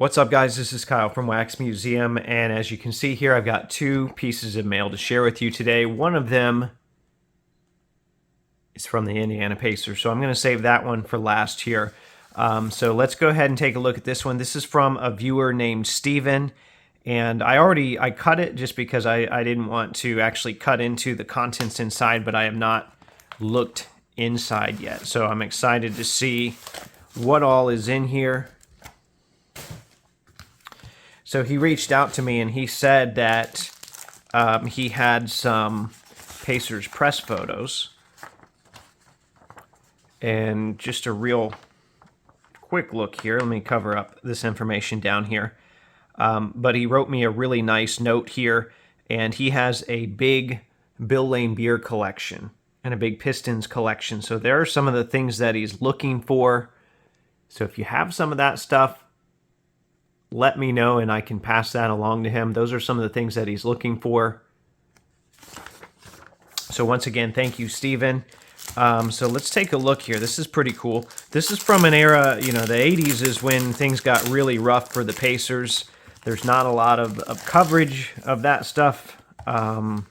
What's up, guys? This is Kyle from Wax Museum, and as you can see here, I've got two pieces of mail to share with you today. One of them is from the Indiana Pacers, so I'm going to save that one for last here. So let's go ahead and take a look at this one. This is from a viewer named Steven, and I cut it just because I didn't want to actually cut into the contents inside, but I have not looked inside yet. So I'm excited to see what all is in here. So he reached out to me and he said that he had some Pacers press photos. And just a real quick look here. Let me cover up this information down here. But he wrote me a really nice note here. And he has a big Bill Laimbeer collection and a big Pistons collection. So there are some of the things that he's looking for. So if you have some of that stuff, let me know and I can pass that along to him. Those are some of the things that he's looking for. So once again, thank you, Steven. So let's take a look here. This is pretty cool. This is from an era, the 80s is when things got really rough for the Pacers. There's not a lot of coverage of that stuff. So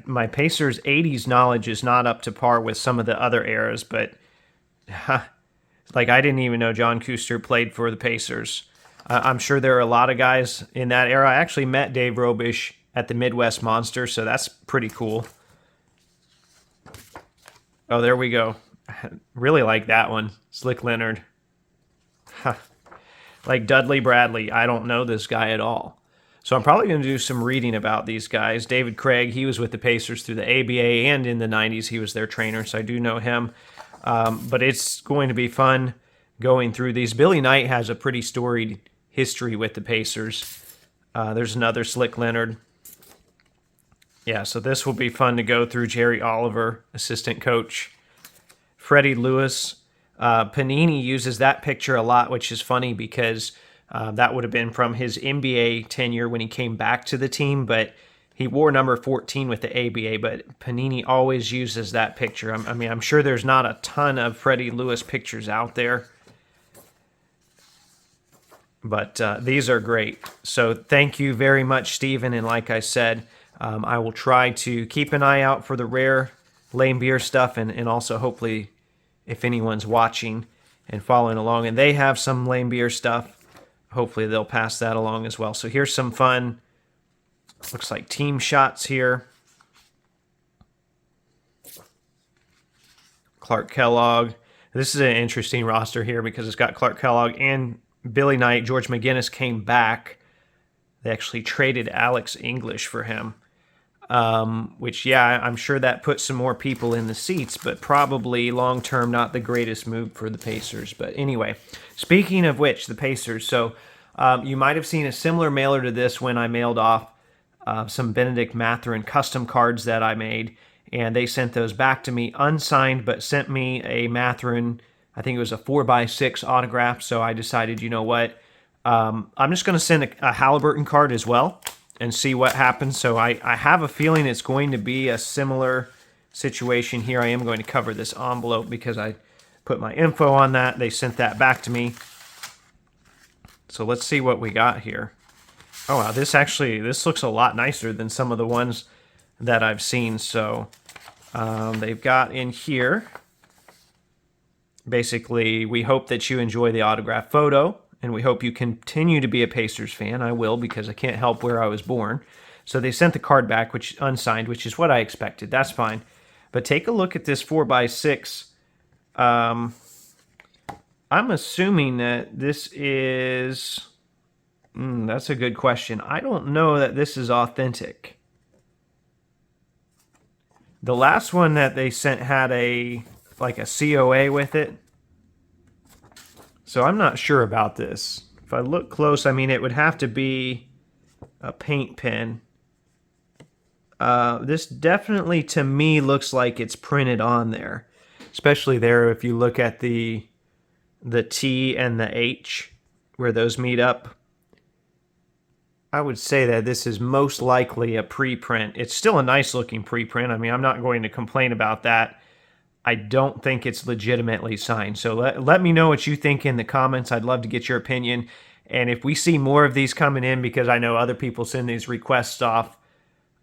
my Pacers 80s knowledge is not up to par with some of the other eras, but like, I didn't even know John Kuster played for the Pacers. I'm sure there are a lot of guys in that era. I actually met Dave Robish at the Midwest Monster, so that's pretty cool. Oh, there we go. Really like that one. Slick Leonard. Like Dudley Bradley. I don't know this guy at all. So I'm probably going to do some reading about these guys. David Craig, he was with the Pacers through the ABA, and in the 90s he was their trainer, so I do know him. But it's going to be fun going through these. Billy Knight has a pretty storied history with the Pacers. There's another Slick Leonard. Yeah, so this will be fun to go through. Jerry Oliver, assistant coach. Freddie Lewis. Panini uses that picture a lot, which is funny because that would have been from his NBA tenure when he came back to the team, but he wore number 14 with the ABA, but Panini always uses that picture. I mean, I'm sure there's not a ton of Freddie Lewis pictures out there, but these are great. So thank you very much, Steven. And like I said, I will try to keep an eye out for the rare Laimbeer stuff, and also hopefully if anyone's watching and following along and they have some Laimbeer stuff, hopefully they'll pass that along as well. So here's some fun. Looks like team shots here. Clark Kellogg. This is an interesting roster here because it's got Clark Kellogg and Billy Knight. George McGinnis came back. They actually traded Alex English for him. Which, yeah, I'm sure that puts some more people in the seats, but probably long-term not the greatest move for the Pacers. But anyway, speaking of which, the Pacers. So you might have seen a similar mailer to this when I mailed off some Benedict Mathurin custom cards that I made, and they sent those back to me unsigned, but sent me a Mathurin, I think it was a 4x6 autograph, so I decided, you know what, I'm just going to send a Haliburton card as well and see what happens. So I have a feeling it's going to be a similar situation here. I am going to cover this envelope because I put my info on that. They sent that back to me. So let's see what we got here. Oh, wow, this looks a lot nicer than some of the ones that I've seen. So they've got in here, basically, we hope that you enjoy the autograph photo, and we hope you continue to be a Pacers fan. I will, because I can't help where I was born. So they sent the card back, which unsigned, which is what I expected. That's fine. But take a look at this 4x6. I'm assuming that this is... that's a good question. I don't know that this is authentic. The last one that they sent had like a COA with it. So I'm not sure about this. If I look close, I mean, it would have to be a paint pen. This definitely, to me, looks like it's printed on there. Especially there if you look at the T and the H, where those meet up. I would say that this is most likely a preprint. It's still a nice looking preprint. I mean, I'm not going to complain about that. I don't think it's legitimately signed. So let me know what you think in the comments. I'd love to get your opinion. And if we see more of these coming in, because I know other people send these requests off,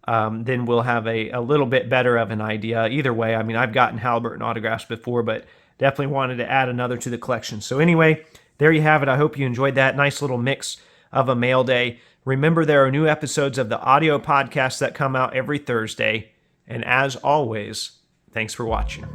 then we'll have a little bit better of an idea. Either way, I mean, I've gotten Haliburton autographs before, but definitely wanted to add another to the collection. So anyway, there you have it. I hope you enjoyed that nice little mix of a mail day. Remember, there are new episodes of the audio podcast that come out every Thursday. And as always, thanks for watching.